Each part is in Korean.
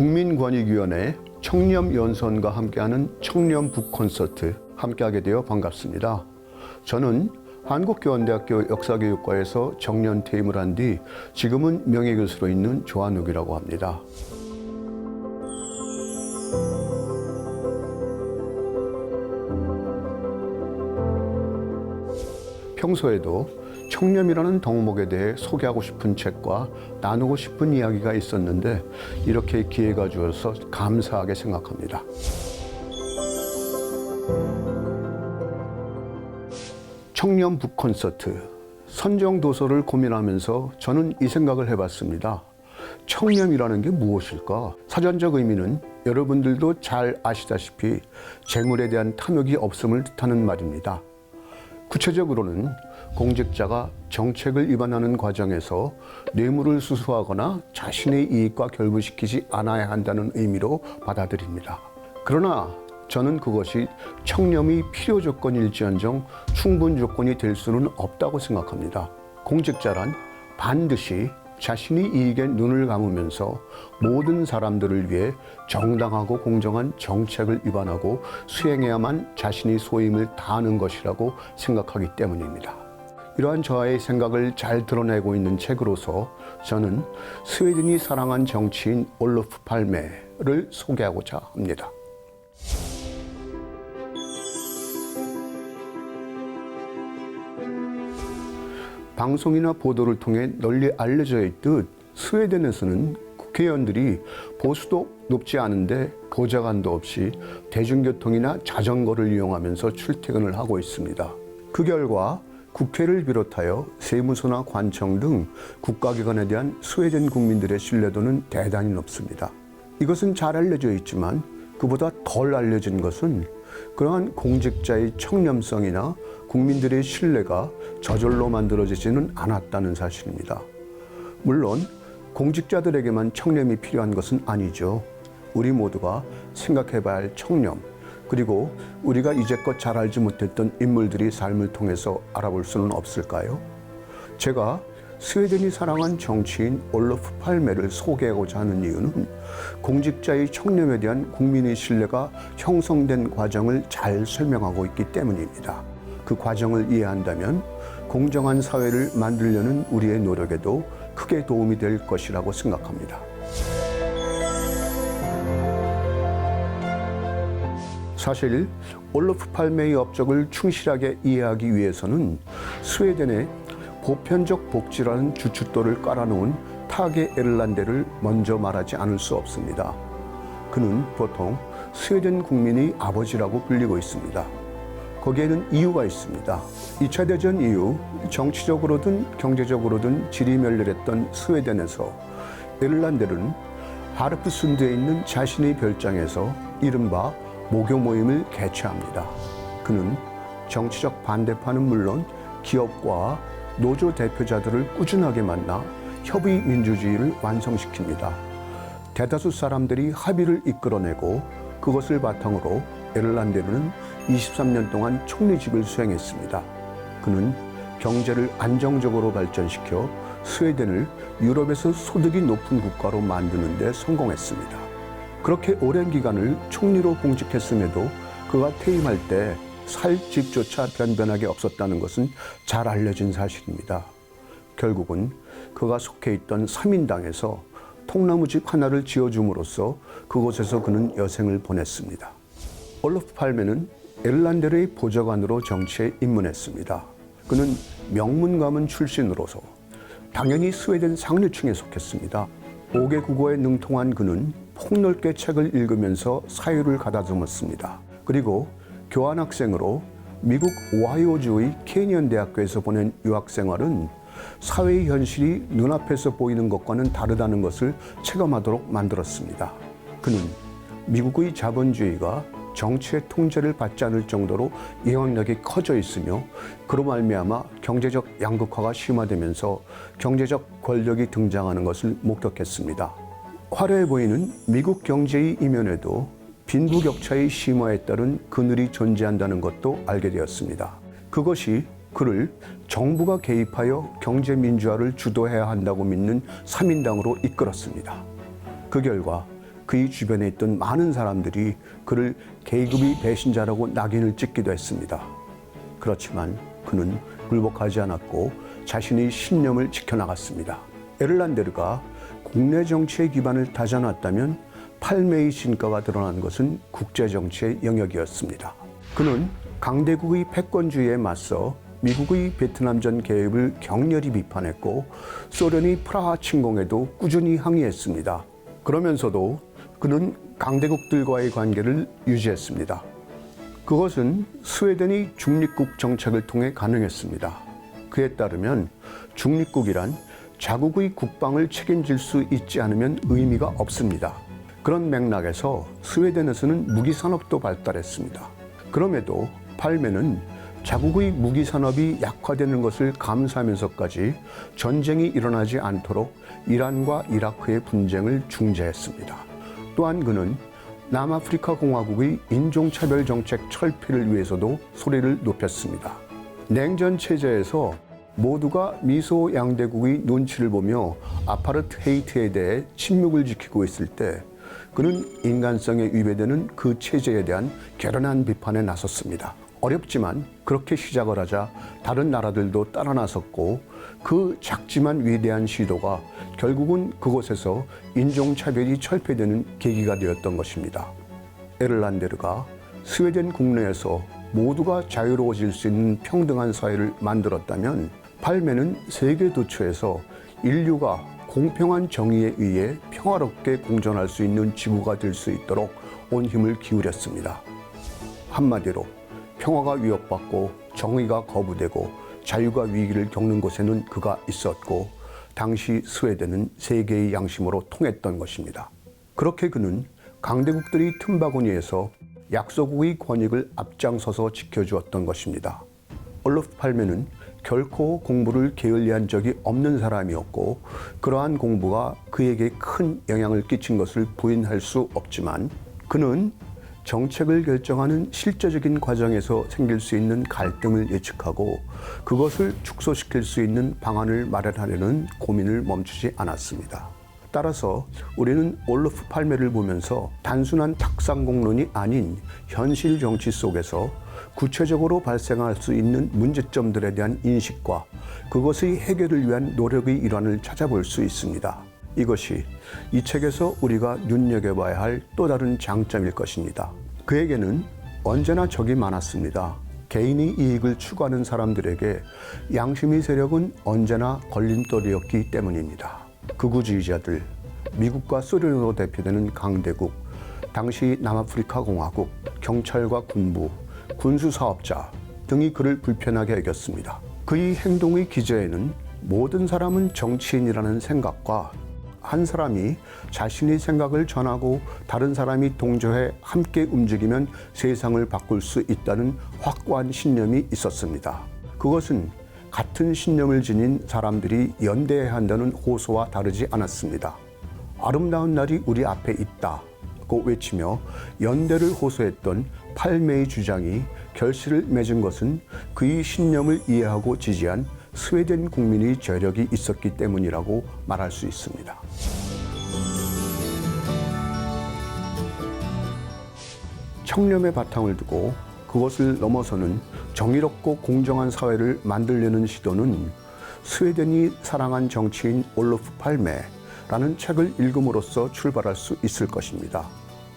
국민권익위원회 청렴연선과 함께하는 청렴 북콘서트 함께하게 되어 반갑습니다. 저는 한국교원대학교 역사교육과에서 정년 퇴임을 한 뒤 지금은 명예교수로 있는 조한욱이라고 합니다. 평소에도 청렴이라는 덕목에 대해 소개하고 싶은 책과 나누고 싶은 이야기가 있었는데 이렇게 기회가 주어서 감사하게 생각합니다. 청렴 북콘서트, 선정 도서를 고민하면서 저는 이 생각을 해봤습니다. 청렴이라는 게 무엇일까? 사전적 의미는 여러분들도 잘 아시다시피 재물에 대한 탐욕이 없음을 뜻하는 말입니다. 구체적으로는 공직자가 정책을 위반하는 과정에서 뇌물을 수수하거나 자신의 이익과 결부시키지 않아야 한다는 의미로 받아들입니다. 그러나 저는 그것이 청렴이 필요 조건일지언정 충분 조건이 될 수는 없다고 생각합니다. 공직자란 반드시 자신이 이익에 눈을 감으면서 모든 사람들을 위해 정당하고 공정한 정책을 위반하고 수행해야만 자신이 소임을 다하는 것이라고 생각하기 때문입니다. 이러한 저의 생각을 잘 드러내고 있는 책으로서 저는 스웨덴이 사랑한 정치인 올로프 팔메를 소개하고자 합니다. 방송이나 보도를 통해 널리 알려져 있듯 스웨덴에서는 국회의원들이 보수도 높지 않은데 보좌관도 없이 대중교통이나 자전거를 이용하면서 출퇴근을 하고 있습니다. 그 결과 국회를 비롯하여 세무서나 관청 등 국가기관에 대한 스웨덴 국민들의 신뢰도는 대단히 높습니다. 이것은 잘 알려져 있지만 그보다 덜 알려진 것은 그러한 공직자의 청렴성이나 국민들의 신뢰가 저절로 만들어지지는 않았다는 사실입니다. 물론 공직자들에게만 청렴이 필요한 것은 아니죠. 우리 모두가 생각해봐야 할 청렴, 그리고 우리가 이제껏 잘 알지 못했던 인물들의 삶을 통해서 알아볼 수는 없을까요? 제가 스웨덴이 사랑한 정치인 올로프 팔메를 소개하고자 하는 이유는 공직자의 청렴에 대한 국민의 신뢰가 형성된 과정을 잘 설명하고 있기 때문입니다. 그 과정을 이해한다면 공정한 사회를 만들려는 우리의 노력에도 크게 도움이 될 것이라고 생각합니다. 사실 올로프 팔메의 업적을 충실하게 이해하기 위해서는 스웨덴의 보편적 복지라는 주춧돌을 깔아놓은 타게 에를란데를 먼저 말하지 않을 수 없습니다. 그는 보통 스웨덴 국민의 아버지라고 불리고 있습니다. 거기에는 이유가 있습니다. 2차 대전 이후 정치적으로든 경제적으로든 지리멸렬했던 스웨덴에서 에를란데는 하르프순드에 있는 자신의 별장에서 이른바 모교 모임을 개최합니다. 그는 정치적 반대파는 물론 기업과 노조 대표자들을 꾸준하게 만나 협의 민주주의를 완성시킵니다. 대다수 사람들이 합의를 이끌어내고 그것을 바탕으로 에를란데는 23년 동안 총리직을 수행했습니다. 그는 경제를 안정적으로 발전시켜 스웨덴을 유럽에서 소득이 높은 국가로 만드는 데 성공했습니다. 그렇게 오랜 기간을 총리로 공직했음에도 그가 퇴임할 때 살 집조차 변변하게 없었다는 것은 잘 알려진 사실입니다. 결국은 그가 속해 있던 3인당에서 통나무집 하나를 지어줌으로써 그곳에서 그는 여생을 보냈습니다. 올로프 팔메는 에를란데의 보좌관으로 정치에 입문했습니다. 그는 명문가문 출신으로서 당연히 스웨덴 상류층에 속했습니다. 5개 국어에 능통한 그는 폭넓게 책을 읽으면서 사유를 가다듬었습니다. 그리고 교환학생으로 미국 오하이오주의 케니언 대학교에서 보낸 유학생활은 사회의 현실이 눈앞에서 보이는 것과는 다르다는 것을 체감하도록 만들었습니다. 그는 미국의 자본주의가 정치의 통제를 받지 않을 정도로 영향력이 커져 있으며 그로 말미암아 경제적 양극화가 심화되면서 경제적 권력이 등장하는 것을 목격했습니다. 화려해 보이는 미국 경제의 이면에도 빈부격차의 심화에 따른 그늘이 존재한다는 것도 알게 되었습니다. 그것이 그를 정부가 개입하여 경제민주화를 주도해야 한다고 믿는 3인당으로 이끌었습니다. 그 결과 그의 주변에 있던 많은 사람들이 그를 계급의 배신자라고 낙인을 찍기도 했습니다. 그렇지만 그는 굴복하지 않았고 자신의 신념을 지켜나갔습니다. 에를란데르가 국내 정치의 기반을 다져놨다면 팔매의 진가가 드러난 것은 국제정치의 영역이었습니다. 그는 강대국의 패권주의에 맞서 미국의 베트남전 개입을 격렬히 비판했고 소련의 프라하 침공에도 꾸준히 항의했습니다. 그러면서도 그는 강대국들과의 관계를 유지했습니다. 그것은 스웨덴의 중립국 정책을 통해 가능했습니다. 그에 따르면 중립국이란 자국의 국방을 책임질 수 있지 않으면 의미가 없습니다. 그런 맥락에서 스웨덴에서는 무기산업도 발달했습니다. 그럼에도 팔메는 자국의 무기산업이 약화되는 것을 감수하면서까지 전쟁이 일어나지 않도록 이란과 이라크의 분쟁을 중재했습니다. 또한 그는 남아프리카 공화국의 인종차별 정책 철폐를 위해서도 소리를 높였습니다. 냉전 체제에서 모두가 미소 양대국의 눈치를 보며 아파르트헤이트에 대해 침묵을 지키고 있을 때 그는 인간성에 위배되는 그 체제에 대한 결연한 비판에 나섰습니다. 어렵지만 그렇게 시작을 하자 다른 나라들도 따라 나섰고 그 작지만 위대한 시도가 결국은 그곳에서 인종차별이 철폐되는 계기가 되었던 것입니다. 에를란데르가 스웨덴 국내에서 모두가 자유로워질 수 있는 평등한 사회를 만들었다면 팔메는 세계 도처에서 인류가 공평한 정의에 의해 평화롭게 공존할 수 있는 지구가 될 수 있도록 온 힘을 기울였습니다. 한마디로 평화가 위협받고 정의가 거부되고 자유가 위기를 겪는 곳에는 그가 있었고 당시 스웨덴은 세계의 양심으로 통했던 것입니다. 그렇게 그는 강대국들이 틈바구니에서 약소국의 권익을 앞장서서 지켜주었던 것입니다. 올로프 팔메는 결코 공부를 게을리한 적이 없는 사람이었고 그러한 공부가 그에게 큰 영향을 끼친 것을 부인할 수 없지만 그는 정책을 결정하는 실제적인 과정에서 생길 수 있는 갈등을 예측하고 그것을 축소시킬 수 있는 방안을 마련하려는 고민을 멈추지 않았습니다. 따라서 우리는 올로프 팔메를 보면서 단순한 탁상공론이 아닌 현실 정치 속에서 구체적으로 발생할 수 있는 문제점들에 대한 인식과 그것의 해결을 위한 노력의 일환을 찾아볼 수 있습니다. 이것이 이 책에서 우리가 눈여겨봐야 할 또 다른 장점일 것입니다. 그에게는 언제나 적이 많았습니다. 개인의 이익을 추구하는 사람들에게 양심의 세력은 언제나 걸림돌이었기 때문입니다. 극우주의자들, 미국과 소련으로 대표되는 강대국, 당시 남아프리카 공화국, 경찰과 군부, 군수사업자 등이 그를 불편하게 여겼습니다. 그의 행동의 기저에는 모든 사람은 정치인이라는 생각과 한 사람이 자신의 생각을 전하고 다른 사람이 동조해 함께 움직이면 세상을 바꿀 수 있다는 확고한 신념이 있었습니다. 그것은 같은 신념을 지닌 사람들이 연대해야 한다는 호소와 다르지 않았습니다. 아름다운 날이 우리 앞에 있다고 외치며 연대를 호소했던 팔메의 주장이 결실을 맺은 것은 그의 신념을 이해하고 지지한 스웨덴 국민의 저력이 있었기 때문이라고 말할 수 있습니다. 청렴의 바탕을 두고 그것을 넘어서는 정의롭고 공정한 사회를 만들려는 시도는 스웨덴이 사랑한 정치인 올로프 팔메라는 책을 읽음으로써 출발할 수 있을 것입니다.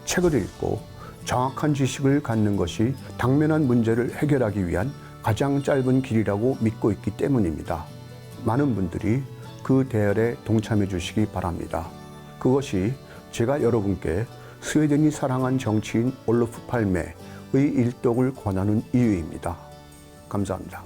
책을 읽고 정확한 지식을 갖는 것이 당면한 문제를 해결하기 위한 가장 짧은 길이라고 믿고 있기 때문입니다. 많은 분들이 그 대열에 동참해 주시기 바랍니다. 그것이 제가 여러분께 스웨덴이 사랑한 정치인 올로프 팔메의 일독을 권하는 이유입니다. 감사합니다.